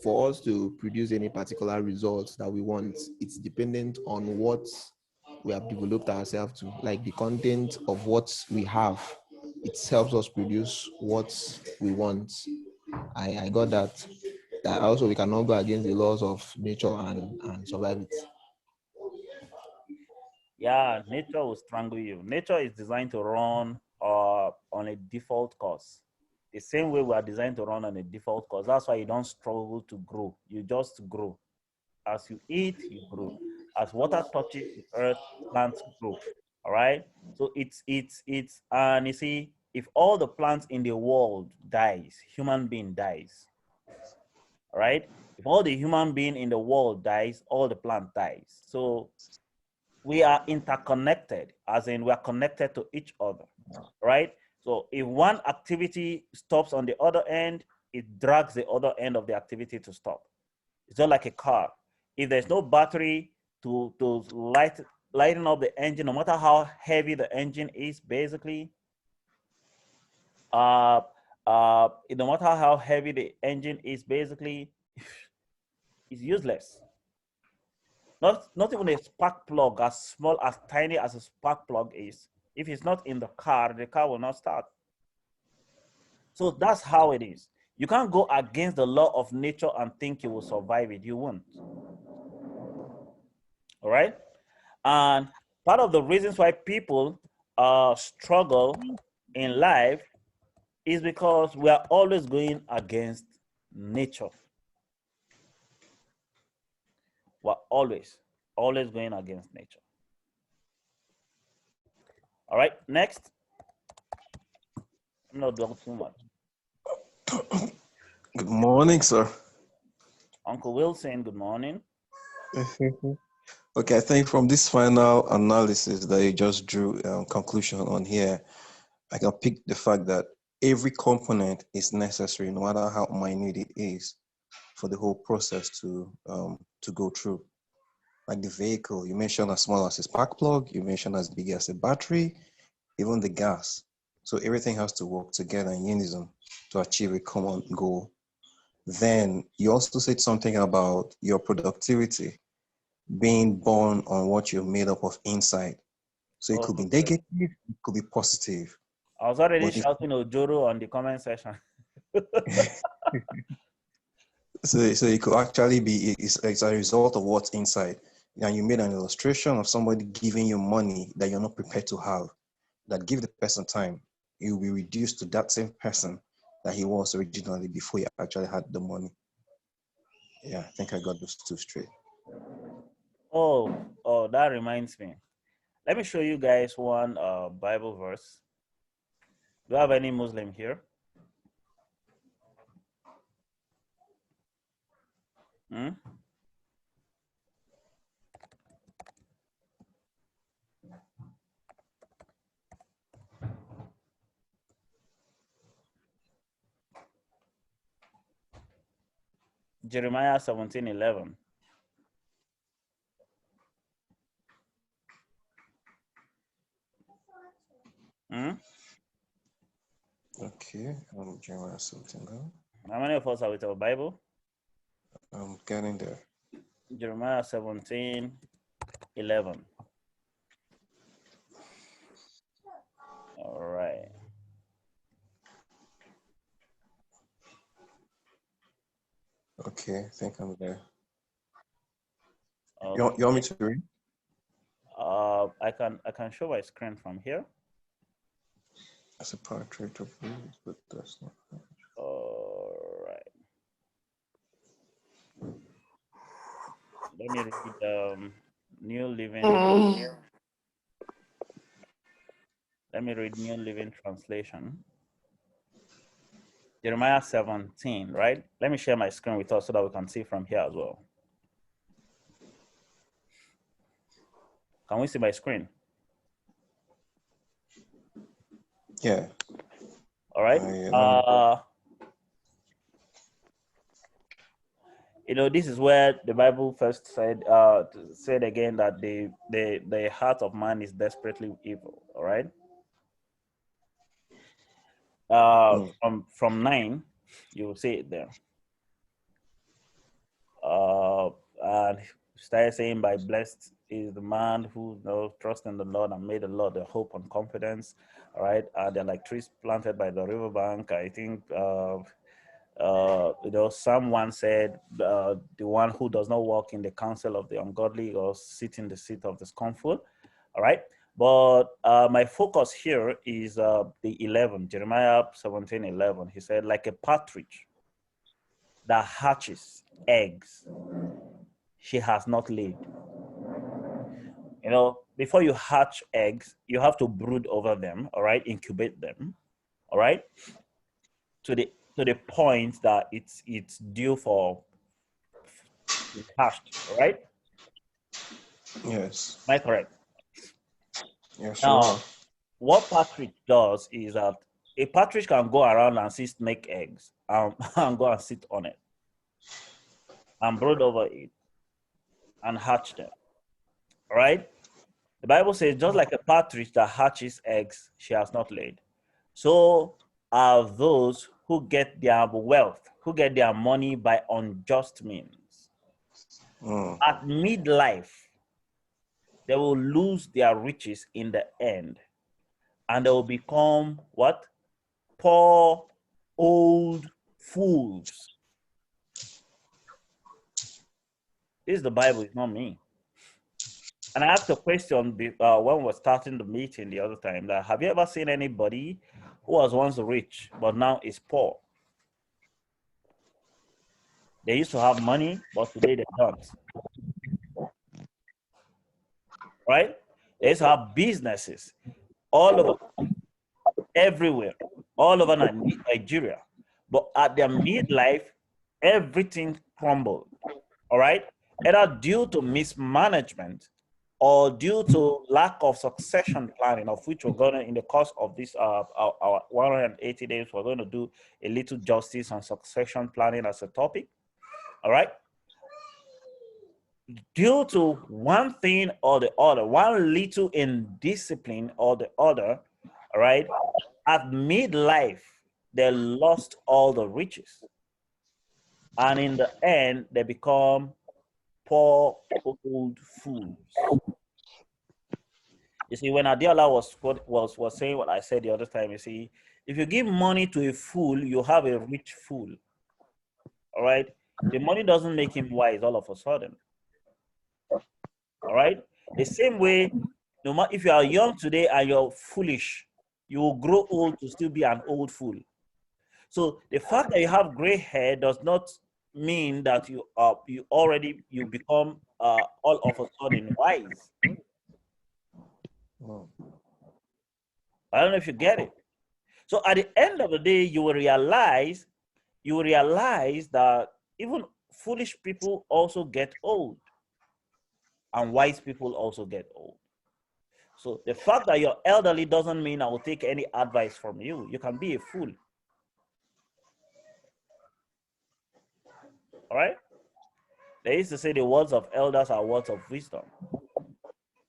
for us to produce any particular results that we want, it's dependent on what we have developed ourselves to, like the content of what we have. It helps us produce what we want. I got that. That also we cannot go against the laws of nature and survive it. Yeah, nature will strangle you. Nature is designed to run on a default course. The same way we are designed to run on a default course. That's why you don't struggle to grow. You just grow. As you eat, you grow. As water touches the earth, plants grow. All right. So and you see, if all the plants in the world dies, human being dies. All right. If all the human being in the world dies, all the plant dies. So we are interconnected, as in we are connected to each other, right? So if one activity stops on the other end, it drags the other end of the activity to stop. It's just like a car. If there's no battery to lighten up the engine, no matter how heavy the engine is, basically, no matter how heavy the engine is, basically, it's useless. Not even a spark plug, as small, as tiny as a spark plug is. If it's not in the car will not start. So that's how it is. You can't go against the law of nature and think you will survive it. You won't. All right? And part of the reasons why people struggle in life is because we are always going against nature. We're always going against nature. All right, next. I'm not doing too much. Good morning, sir. Uncle Wilson, good morning. Okay, I think from this final analysis that you just drew conclusion on here, I can pick the fact that every component is necessary, no matter how minute it is, for the whole process to go through. Like the vehicle, you mentioned as small as a spark plug, you mentioned as big as a battery, even the gas. So everything has to work together in unison to achieve a common goal. Then you also said something about your productivity being born on what you're made up of inside. So it Oh, could be okay. negative, it could be positive. I was already But if, shouting Ojoro on the comment section. so it could actually be it's a result of what's inside. And you made an illustration of somebody giving you money that you're not prepared to have. That give the person time, you'll be reduced to that same person that he was originally before he actually had the money. Yeah, I think I got those two straight. Oh, that reminds me. Let me show you guys one Bible verse. Do you have any Muslim here? Hmm? Jeremiah 17:11. Hmm? Okay, I'm Jeremiah something now. How many of us are with our Bible? I'm getting there. Jeremiah 17:11. All right. Okay, I think I'm there. Okay. You want me to read? I can show my screen from here. That's a portrait of me, but that's not. All right. Let me read New Living. Let me read New Living Translation. Jeremiah 17, right? Let me share my screen with us so that we can see from here as well. Can we see my screen? Yeah. All right. You know, this is where the Bible first said again that the heart of man is desperately evil. All right. From 9, you will see it there. And started saying, by blessed is the man who trusts in the Lord and made the Lord their hope and confidence. All right. They're like trees planted by the riverbank. I think someone said the one who does not walk in the counsel of the ungodly or sit in the seat of the scornful. All right. But my focus here is the 11, Jeremiah 17:11. He said, like a partridge that hatches eggs, she has not laid. You know, before you hatch eggs, you have to brood over them, all right, incubate them, all right, to the point that it's due for hatched, all right? Yes. Am I correct? Yes, you Now, are. what partridge does is that a partridge can go around and see snake eggs and go and sit on it and brood over it and hatch them, all right? The Bible says, just like a partridge that hatches eggs, she has not laid. So are those who get their wealth, who get their money by unjust means. At midlife, they will lose their riches in the end. And they will become what? Poor, old fools. This is the Bible, it's not me. And I asked a question when we were starting the meeting the other time, that have you ever seen anybody who was once rich but now is poor? They used to have money, but today they don't. Right? They used to have businesses all over, everywhere, all over Nigeria. But at their midlife, everything crumbled. All right? Either due to mismanagement or due to lack of succession planning, of which we're going to, in the course of this our 180 days, we're going to do a little justice on succession planning as a topic. All right? Due to one thing or the other, one little indiscipline or the other, all right, at midlife, they lost all the riches. and in the end, they become poor old fools. You see, when Adiola was saying what I said the other time, you see, if you give money to a fool, you have a rich fool. All right? The money doesn't make him wise all of a sudden. All right? The same way, no matter if you are young today and you're foolish, you will grow old to still be an old fool. So the fact that you have gray hair does not mean that you become all of a sudden wise. I don't know if you get it. So at the end of the day, you will realize that even foolish people also get old, and wise people also get old. So the fact that you're elderly doesn't mean I will take any advice from you. You can be a fool. All right? They used to say the words of elders are words of wisdom.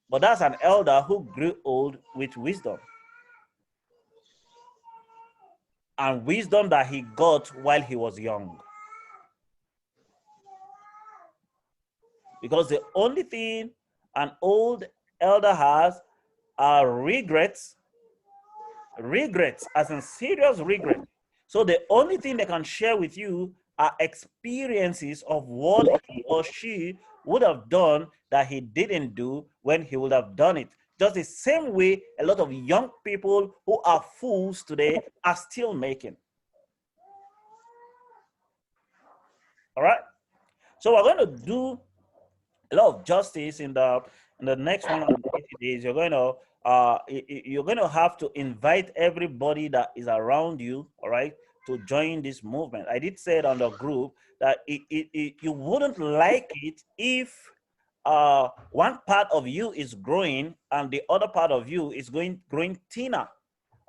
But that's an elder who grew old with wisdom. And wisdom that he got while he was young. Because the only thing an old elder has are regrets, as in serious regret. So the only thing they can share with you are experiences of what he or she would have done that he didn't do when he would have done it. Just the same way a lot of young people who are fools today are still making. All right? So we're going to do a lot of justice in the next 180 days. You're going to have to invite everybody that is around you, all right, to join this movement. I did say it on the group that you wouldn't like it if one part of you is growing and the other part of you is growing thinner.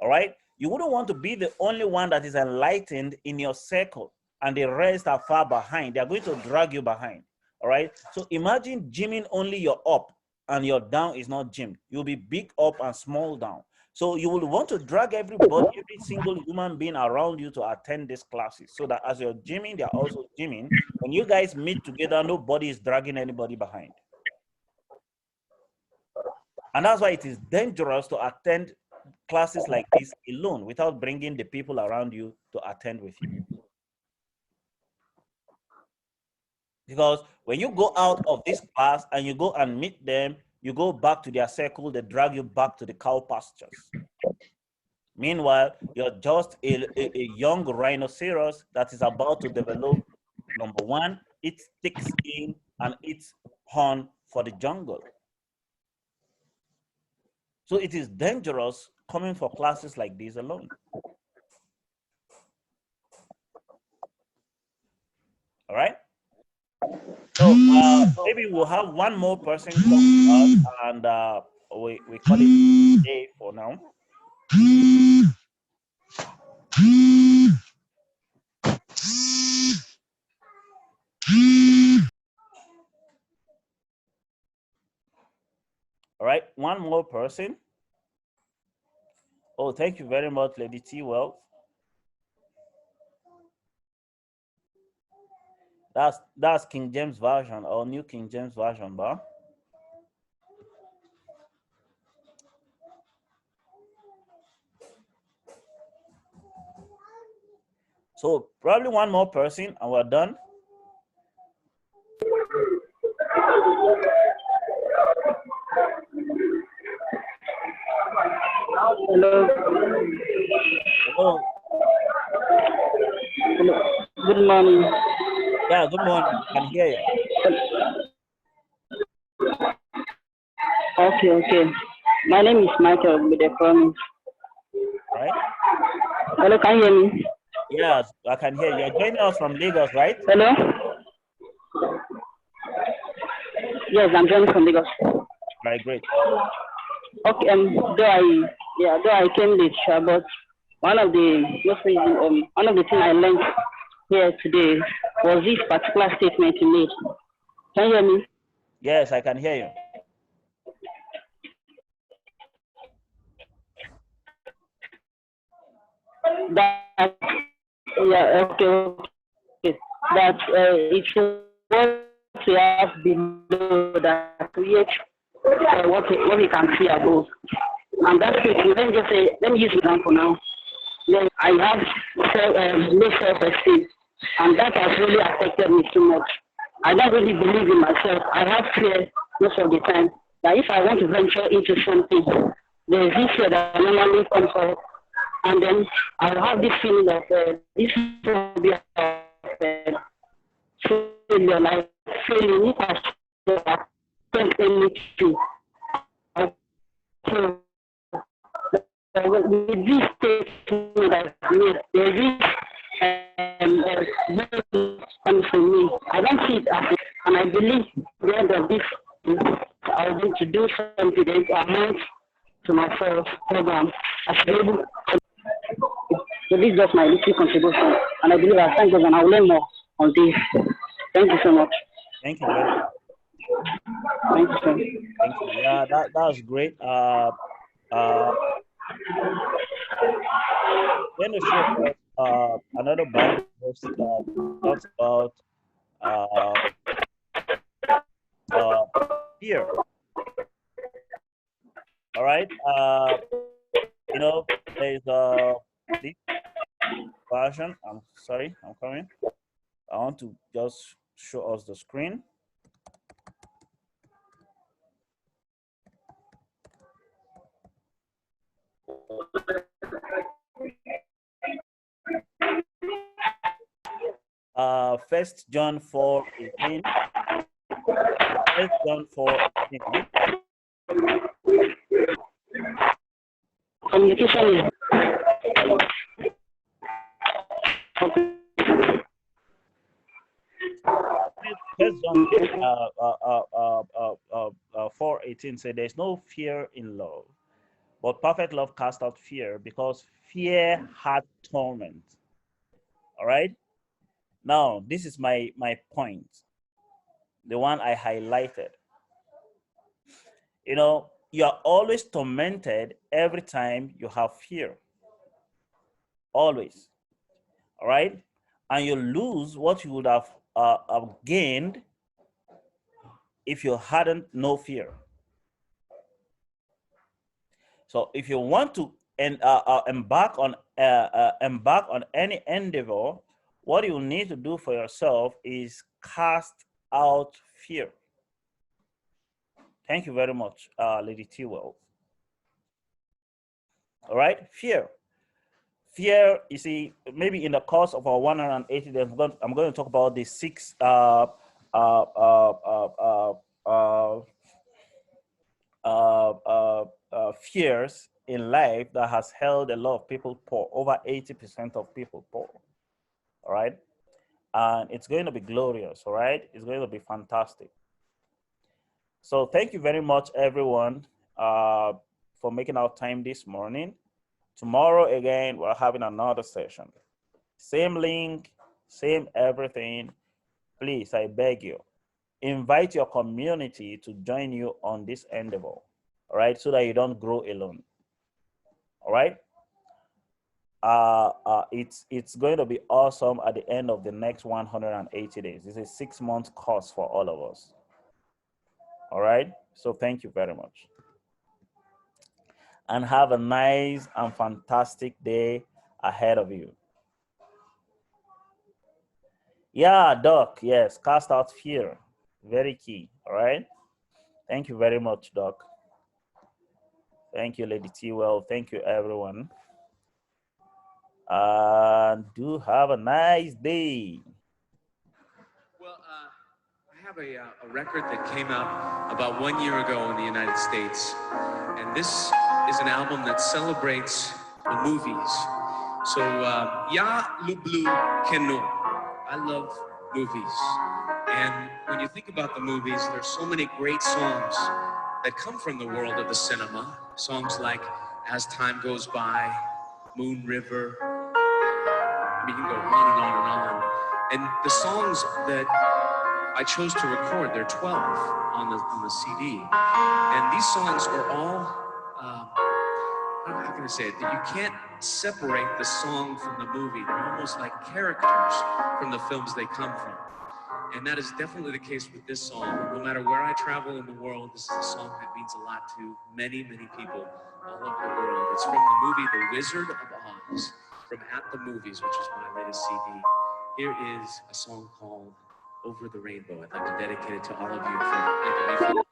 All right, you wouldn't want to be the only one that is enlightened in your circle and the rest are far behind. They are going to drag you behind. All right, so imagine gymming only your up and your down is not gym. You'll be big up and small down. So you will want to drag everybody, every single human being around you to attend these classes so that as you're gymming, they're also gymming. When you guys meet together, nobody is dragging anybody behind. And that's why it is dangerous to attend classes like this alone without bringing the people around you to attend with you. Because when you go out of this class and you go and meet them, you go back to their circle, they drag you back to the cow pastures. Meanwhile, you're just a young rhinoceros that is about to develop, number one, its thick skin and its horn for the jungle. So it is dangerous coming for classes like these alone. All right? So maybe we'll have one more person come to us and we call it a day for now. All right, one more person. Oh, thank you very much, Lady T. Wealth. That's King James Version or New King James Version, bar. So probably one more person and we're done. Hello. Hello. Hello. Good morning. Yeah, good morning. I can hear you. Okay. My name is Michael with a promise. Right? Hello, can you hear me? Yes, I can hear you. You're joining us from Lagos, right? Hello? Yes, I'm joining from Lagos. Right, great. Okay, though I came late, but one of the things I learned here today was this particular statement you made. Can you hear me? Yes, I can hear you. Okay. that it's what we have below that creates what we can see above. And that's it. Let me just say, let me use an example now. Then I have low self-esteem, and that has really affected me too much. I don't really believe in myself. I have fear most of the time that if I want to venture into something, there is this fear that normally comes up, and then I'll have this feeling that this will be failure, like failing if I spend anything. So with this statement that I made, there is very for me. I don't see it as it, and I believe the end of this, I want to do something that amounts to myself program. I should be able. So this is just my little contribution, and I believe as time goes on, I will learn more on this. Thank you so much. Thank you very much. Thank you, sir. Thank you. Yeah, that was great. Then to show another Bible verse that talks about uh, fear. All right. You know, there's this version. I'm sorry, I'm coming. I want to just show us the screen. First John 4:18. First John 4:18. Communication is First John 4:18 said, "There's no fear in love, but perfect love casts out fear, because fear hath torment." All right. Now, this is my point, the one I highlighted. You know, you are always tormented every time you have fear. Always. All right. And you lose what you would have gained if you hadn't no fear. So if you want to embark on any endeavor, what you need to do for yourself is cast out fear. Thank you very much, Lady T-Well. All right, fear. Fear, you see, maybe in the course of our 180 days, I'm going to talk about the 6 fears in life that has held a lot of people poor. Over 80% of people poor. All right, and it's going to be glorious. All right, it's going to be fantastic. So thank you very much, everyone, for making our time this morning. Tomorrow again, we're having another session. Same link, same everything. Please, I beg you, invite your community to join you on this endeavor, all right, so that you don't grow alone. All right. It's going to be awesome at the end of the next 180 days. It's a 6-month course for all of us. All right. So thank you very much. And have a nice and fantastic day ahead of you. Yeah, Doc. Yes, cast out fear. Very key. All right. Thank you very much, Doc. Thank you, Lady T-Well. Thank you, everyone. Do have a nice day. Well, I have a record that came out about 1 year ago in the United States. And this is an album that celebrates the movies. So, Ya Lublu Kenu. I love movies. And when you think about the movies, there's so many great songs that come from the world of the cinema. Songs like As Time Goes By, Moon River. I mean, you can go on and on and on. And the songs that I chose to record, there are 12 on the CD. And these songs are all, how can can I say it? That you can't separate the song from the movie. They're almost like characters from the films they come from. And that is definitely the case with this song. No matter where I travel in the world, this is a song that means a lot to many, many people all over the world. It's from the movie The Wizard of Oz, from At the Movies, which is my latest CD. Here is a song called Over the Rainbow. I'd like to dedicate it to all of you for making me feel good.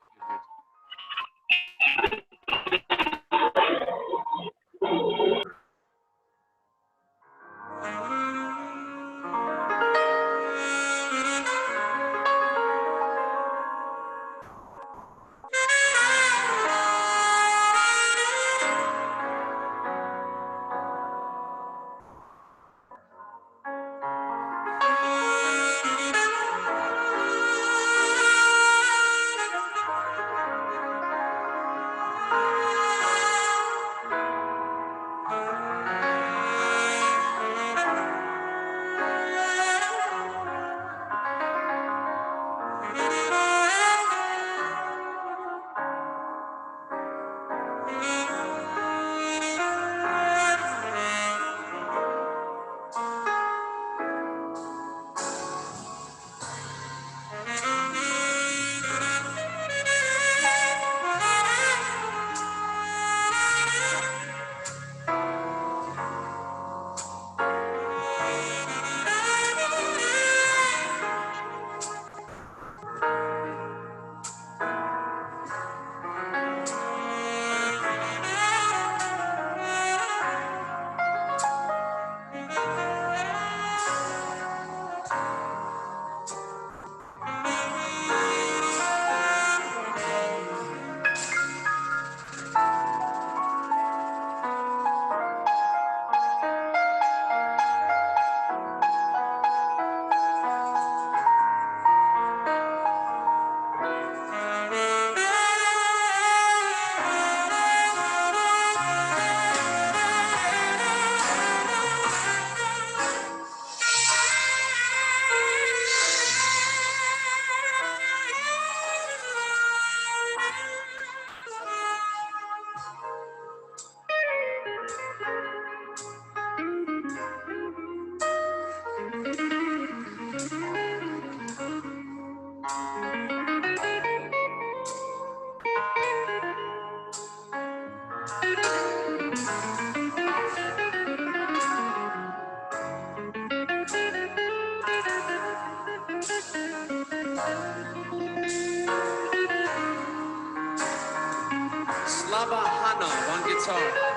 Slava Hana on guitar.